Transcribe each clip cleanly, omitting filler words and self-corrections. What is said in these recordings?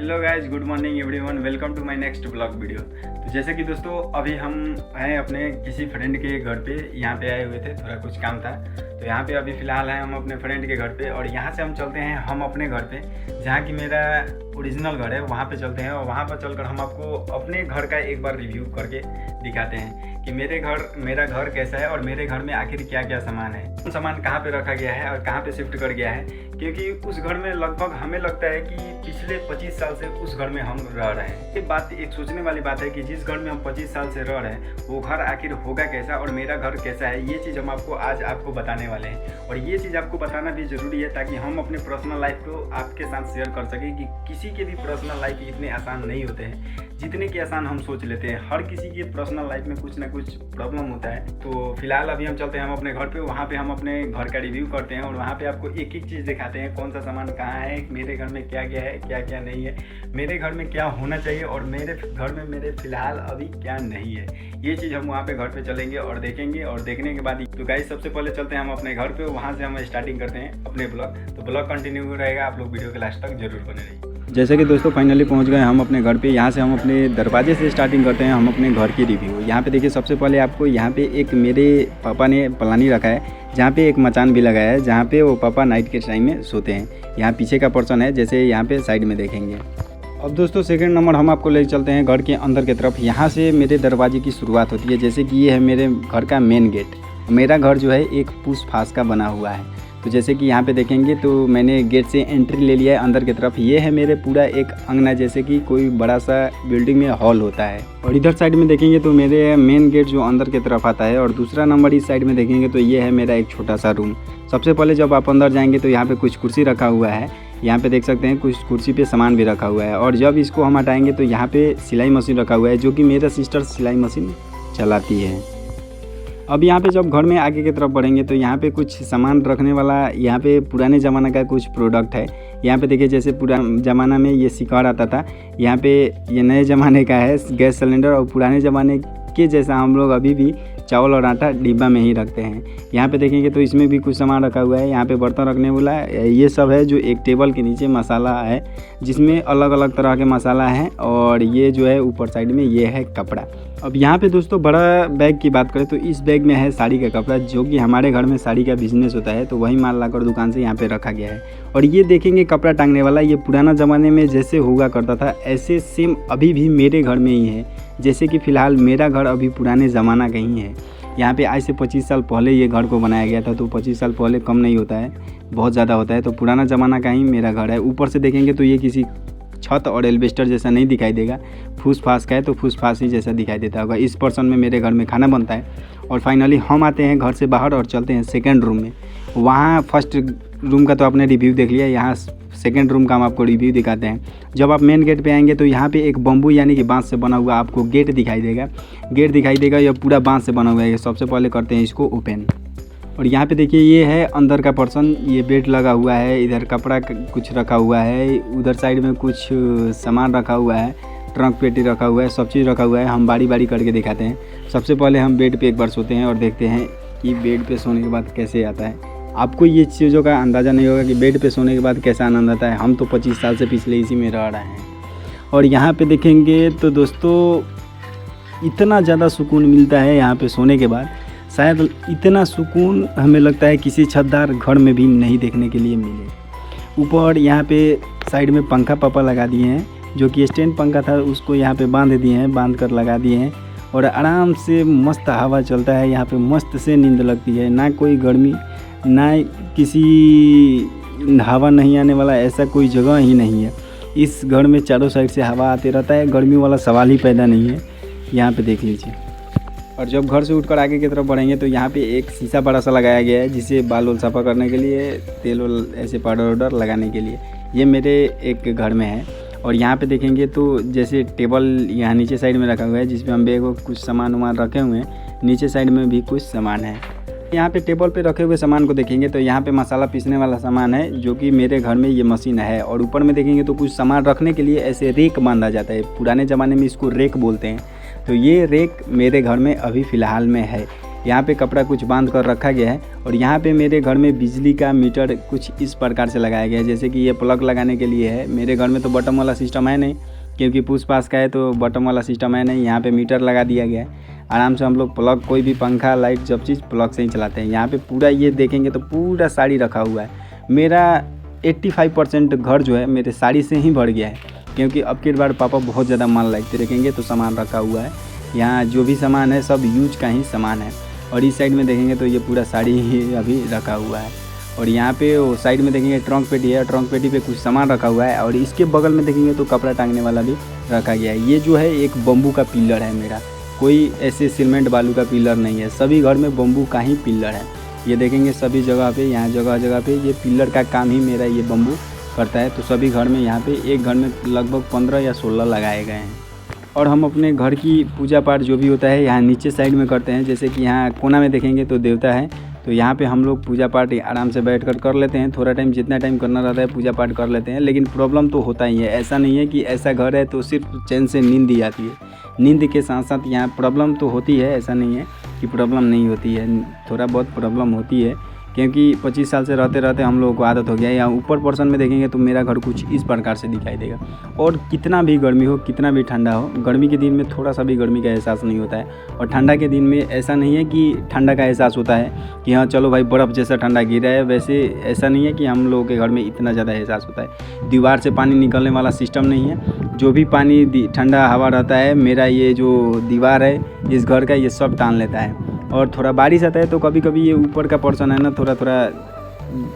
Hello guys, good morning everyone, welcome to my next blog video. तो जैसे कि दोस्तों अभी हम हैं अपने किसी फ्रेंड के घर पे, यहाँ पे आए हुए थे, थोड़ा कुछ काम था तो यहाँ पे अभी फ़िलहाल हैं हम अपने फ्रेंड के घर पे। और यहाँ से हम चलते हैं हम अपने घर पे, जहाँ की मेरा ओरिजिनल घर है, वहाँ पे चलते हैं और वहाँ पर चलकर हम आपको अपने घर का एक बार रिव्यू करके दिखाते हैं कि मेरा घर कैसा है और मेरे घर में आखिर क्या क्या सामान है, सामान कहाँ पे रखा गया है और कहाँ पे शिफ्ट कर गया है। क्योंकि उस घर में लगभग हमें लगता है कि पिछले 25 साल से उस घर में हम रह रहे हैं। ये बात एक सोचने वाली बात है कि जिस घर में हम 25 साल से रह रहे हैं वो घर आखिर होगा कैसा और मेरा घर कैसा है, ये चीज़ हम आज आपको बताने वाले हैं। और ये चीज़ आपको बताना भी ज़रूरी है ताकि हम अपने पर्सनल लाइफ को आपके साथ शेयर कर सकें कि किसी के भी पर्सनल लाइफ इतने आसान नहीं होते हैं जितने कि आसान हम सोच लेते हैं। हर किसी की पर्सनल लाइफ में कुछ ना कुछ प्रॉब्लम होता है। तो फिलहाल अभी हम चलते हैं हम अपने घर पे, वहाँ पे हम अपने घर का रिव्यू करते हैं और वहाँ पे आपको एक एक चीज़ दिखाते हैं, कौन सा सामान कहाँ है, मेरे घर में क्या क्या है, क्या क्या नहीं है, मेरे घर में क्या होना चाहिए और मेरे घर में मेरे फिलहाल अभी क्या नहीं है। ये चीज़ हम वहाँ पे घर पे चलेंगे और देखेंगे। और देखने के बाद तो गाइस सबसे पहले चलते हैं हम अपने घर पे, वहाँ से हम स्टार्टिंग करते हैं अपने ब्लॉग। तो ब्लॉग कंटिन्यू रहेगा, आप लोग वीडियो के लास्ट तक जरूर बने रहिए। जैसे कि दोस्तों फाइनली पहुंच गए हम अपने घर पे। यहाँ से हम अपने दरवाजे से स्टार्टिंग करते हैं हम अपने घर की रिव्यू। यहाँ पे देखिए सबसे पहले आपको यहाँ पे एक मेरे पापा ने पलानी रखा है, जहाँ पे एक मचान भी लगाया है, जहाँ पे वो पापा नाइट के टाइम में सोते हैं। यहाँ पीछे का पोर्शन है, जैसे यहाँ पे साइड में देखेंगे। अब दोस्तों सेकंड नंबर हम आपको ले चलते हैं घर के अंदर की तरफ। यहाँ से मेरे दरवाजे की शुरुआत होती है। जैसे कि ये है मेरे घर का मेन गेट। मेरा घर जो है एक फूस फास का बना हुआ है। तो जैसे कि यहाँ पे देखेंगे तो मैंने गेट से एंट्री ले लिया है अंदर की तरफ। ये है मेरे पूरा एक अंगना, जैसे कि कोई बड़ा सा बिल्डिंग में हॉल होता है। और इधर साइड में देखेंगे तो मेरे मेन गेट जो अंदर की तरफ आता है। और दूसरा नंबर इस साइड में देखेंगे तो ये है मेरा एक छोटा सा रूम। सबसे पहले जब आप अंदर जाएंगे तो यहाँ पे कुछ कुर्सी रखा हुआ है, यहाँ पे देख सकते हैं कुछ कुर्सी पे सामान भी रखा हुआ है। और जब इसको हम हटाएंगे तो यहाँ पे सिलाई मशीन रखा हुआ है, जो कि मेरा सिस्टर सिलाई मशीन चलाती है। अब यहाँ पे जब घर में आगे की तरफ बढ़ेंगे तो यहाँ पे कुछ सामान रखने वाला, यहाँ पे पुराने ज़माना का कुछ प्रोडक्ट है। यहाँ पे देखिए जैसे पुराने ज़माना में ये सिकार आता था, यहाँ पे ये नए ज़माने का है गैस सिलेंडर। और पुराने ज़माने के जैसा हम लोग अभी भी चावल और आटा डिब्बा में ही रखते हैं। यहाँ पे देखेंगे तो इसमें भी कुछ सामान रखा हुआ है। यहाँ पे बर्तन रखने वाला है, ये सब है जो एक टेबल के नीचे मसाला है, जिसमें अलग अलग तरह के मसाला हैं। और ये जो है ऊपर साइड में ये है कपड़ा। अब यहाँ पे दोस्तों बड़ा बैग की बात करें तो इस बैग में है साड़ी का कपड़ा, जो कि हमारे घर में साड़ी का बिजनेस होता है, तो वही माल लाकर दुकान से यहाँ पे रखा गया है। और ये देखेंगे कपड़ा टांगने वाला, ये पुराना ज़माने में जैसे हुआ करता था ऐसे सेम अभी भी मेरे घर में ही है। जैसे कि फ़िलहाल मेरा घर अभी पुराने ज़माना का ही है। यहाँ पे आज से 25 साल पहले ये घर को बनाया गया था, तो 25 साल पहले कम नहीं होता है, बहुत ज़्यादा होता है। तो पुराना ज़माना का ही मेरा घर है। ऊपर से देखेंगे तो ये किसी छत और एल्वेस्टर जैसा नहीं दिखाई देगा, फूस फास का है तो फूस फास ही जैसा दिखाई देता होगा। इस पर्सन में मेरे घर में खाना बनता है। और फाइनली हम आते हैं घर से बाहर और चलते हैं सेकंड रूम में। वहाँ फर्स्ट रूम का तो आपने रिव्यू देख लिया, यहाँ सेकंड रूम का हम आपको रिव्यू दिखाते हैं। जब आप मेन गेट पे आएंगे तो यहाँ पे एक बम्बू यानी कि बांस से बना हुआ आपको गेट दिखाई देगा। यह पूरा बांस से बना हुआ है। सबसे पहले करते हैं इसको ओपन। और यहाँ पे देखिए ये है अंदर का पर्सन, ये बेड लगा हुआ है, इधर कपड़ा कुछ रखा हुआ है, उधर साइड में कुछ सामान रखा हुआ है, ट्रंक पेटी रखा हुआ है, सब चीज़ रखा हुआ है। हम बारी बारी करके दिखाते हैं। सबसे पहले हम बेड पे एक बार सोते हैं और देखते हैं कि बेड पे सोने के बाद कैसे आता है। आपको ये चीज़ों का अंदाज़ा नहीं होगा कि बेड पे सोने के बाद कैसा आनंद आता है। हम तो 25 साल से पिछले इसी में रह रहे हैं। और यहाँ पे देखेंगे तो दोस्तों इतना ज़्यादा सुकून मिलता है यहाँ पे सोने के बाद, शायद इतना सुकून हमें लगता है किसी छतदार घर में भी नहीं देखने के लिए मिले। ऊपर यहाँ पे साइड में पंखा पापा लगा दिए हैं, जो कि स्टैंड पंखा था उसको यहाँ पे बांध दिए हैं, बांध कर लगा दिए हैं। और आराम से मस्त हवा चलता है यहाँ पे, मस्त से नींद लगती है। ना कोई गर्मी, ना किसी हवा नहीं आने वाला, ऐसा कोई जगह ही नहीं है। इस घर में चारों साइड से हवा आते रहता है, गर्मी वाला सवाल ही पैदा नहीं है। यहाँ पे देख लीजिए। और जब घर से उठकर आगे की तरफ बढ़ेंगे तो यहाँ पे एक शीशा बड़ा सा लगाया गया है, जिसे बाल वाल साफ़ा करने के लिए, तेल वाल ऐसे पाउडर वाउडर लगाने के लिए। ये मेरे एक घर में है। और यहाँ पे देखेंगे तो जैसे टेबल यहाँ नीचे साइड में रखा हुआ है, जिसमें हम बैग कुछ सामान वामान रखे हुए हैं। नीचे साइड में भी कुछ सामान है। यहाँ पे टेबल पे रखे हुए सामान को देखेंगे तो यहाँ पे मसाला पीसने वाला सामान है, जो कि मेरे घर में ये मशीन है। और ऊपर में देखेंगे तो कुछ सामान रखने के लिए ऐसे रेक बांधा जाता है, पुराने ज़माने में इसको रेक बोलते हैं। तो ये रेक मेरे घर में अभी फ़िलहाल में है। यहाँ पे कपड़ा कुछ बांध कर रखा गया है। और यहाँ पे मेरे घर में बिजली का मीटर कुछ इस प्रकार से लगाया गया है, जैसे कि ये प्लग लगाने के लिए है। मेरे घर में तो बटन वाला सिस्टम है नहीं, क्योंकि पूछ पास का है तो बटन वाला सिस्टम है नहीं। यहाँ पे मीटर लगा दिया गया है। आराम से हम लोग प्लग, कोई भी पंखा लाइट सब चीज़ प्लग से ही चलाते हैं। यहाँ पे पूरा ये देखेंगे तो पूरा साड़ी रखा हुआ है। मेरा 85% घर जो है मेरे साड़ी से ही भर गया है, क्योंकि अब की बार पापा बहुत ज़्यादा माल लाइट देखेंगे तो सामान रखा हुआ है। यहाँ जो भी सामान है सब यूज का ही सामान है। और इस साइड में देखेंगे तो ये पूरा साड़ी ही अभी रखा हुआ है। और यहाँ पे वो साइड में देखेंगे ट्रंक पेटी है, ट्रंक पेटी पे कुछ सामान रखा हुआ है। और इसके बगल में देखेंगे तो कपड़ा टांगने वाला भी रखा गया है। ये जो है एक बम्बू का पिलर है मेरा, कोई ऐसे सीमेंट बालू का पिलर नहीं है। सभी घर में बम्बू का ही पिलर है। ये देखेंगे सभी जगह पे, यहाँ जगह जगह पे ये पिलर का काम ही मेरा ये बम्बू करता है। तो सभी घर में यहाँ पे एक घर में लगभग 15 या 16 लगाए गए हैं। और हम अपने घर की पूजा पाठ जो भी होता है यहाँ नीचे साइड में करते हैं। जैसे कि यहाँ कोना में देखेंगे तो देवता है, तो यहाँ पे हम लोग पूजा पाठ आराम से बैठ कर लेते हैं। थोड़ा टाइम, जितना टाइम करना रहता है पूजा पाठ कर लेते हैं। लेकिन प्रॉब्लम तो होता ही है, ऐसा नहीं है कि ऐसा घर है तो सिर्फ चैन से नींद ही आती है। नींद के साथ साथ यहाँ प्रॉब्लम तो होती है, ऐसा नहीं है कि प्रॉब्लम नहीं होती है, थोड़ा बहुत प्रॉब्लम होती है। क्योंकि 25 साल से रहते रहते हम लोगों को आदत हो गया है। यहाँ ऊपर पोर्शन में देखेंगे तो मेरा घर कुछ इस प्रकार से दिखाई देगा। और कितना भी गर्मी हो, कितना भी ठंडा हो, गर्मी के दिन में थोड़ा सा भी गर्मी का एहसास नहीं होता है। और ठंडा के दिन में ऐसा नहीं है कि ठंडा का एहसास होता है कि हाँ चलो भाई बर्फ़ जैसा ठंडा गिर रहा है, वैसे ऐसा नहीं है कि हम लोगों के घर में इतना ज़्यादा एहसास होता है। दीवार से पानी निकलने वाला सिस्टम नहीं है। जो भी पानी ठंडा हवा रहता है, मेरा ये जो दीवार है इस घर का, ये सब टान लेता है। और थोड़ा बारिश आता है तो कभी कभी ये ऊपर का पोर्शन है ना, थोड़ा थोड़ा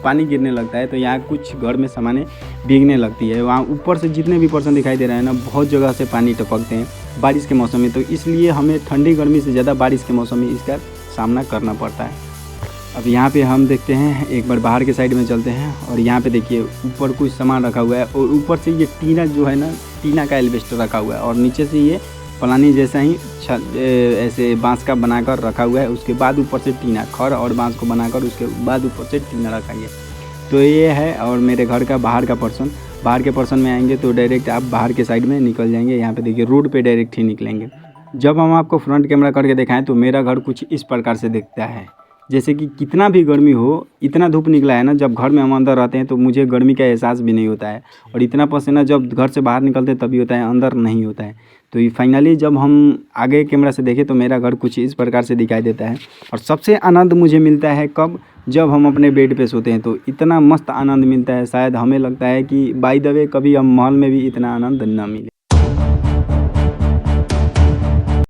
पानी गिरने लगता है, तो यहाँ कुछ घर में सामानें भीगने लगती है। वहाँ ऊपर से जितने भी पोर्शन दिखाई दे रहे हैं ना, बहुत जगह से पानी टपकते हैं बारिश के मौसम में। तो इसलिए हमें ठंडी गर्मी से ज़्यादा बारिश के मौसम में इसका सामना करना पड़ता है। अब यहाँ पे हम देखते हैं, एक बार बाहर के साइड में चलते हैं। और यहाँ पे देखिए ऊपर कुछ सामान रखा हुआ है। और ऊपर से ये टीना जो है ना, टीना का एल्वेस्टर रखा हुआ है। और नीचे से ये पलानी जैसा ही ऐसे बांस का बनाकर रखा हुआ है। उसके बाद ऊपर से टीना, खड़ और बांस को बनाकर उसके बाद ऊपर से टीना रखा गया। तो ये है। और मेरे घर का बाहर का पोर्शन, बाहर के पोर्शन में आएंगे तो डायरेक्ट आप बाहर के साइड में निकल जाएंगे। यहाँ पे देखिए रोड पे डायरेक्ट ही निकलेंगे। जब हम आपको फ्रंट कैमरा करके दिखाएं तो मेरा घर कुछ इस प्रकार से दिखता है। जैसे कि कितना भी गर्मी हो, इतना धूप निकला है ना, जब घर में हम अंदर रहते हैं तो मुझे गर्मी का एहसास भी नहीं होता है। और इतना पसीना जब घर से बाहर निकलते हैं तभी होता है, अंदर नहीं होता है। तो ये फाइनली जब हम आगे कैमरा से देखें तो मेरा घर कुछ इस प्रकार से दिखाई देता है। और सबसे आनंद मुझे मिलता है कब, जब हम अपने बेड पे सोते हैं तो इतना मस्त आनंद मिलता है। शायद हमें लगता है कि बाय द वे कभी हम महल में भी इतना आनंद न मिले।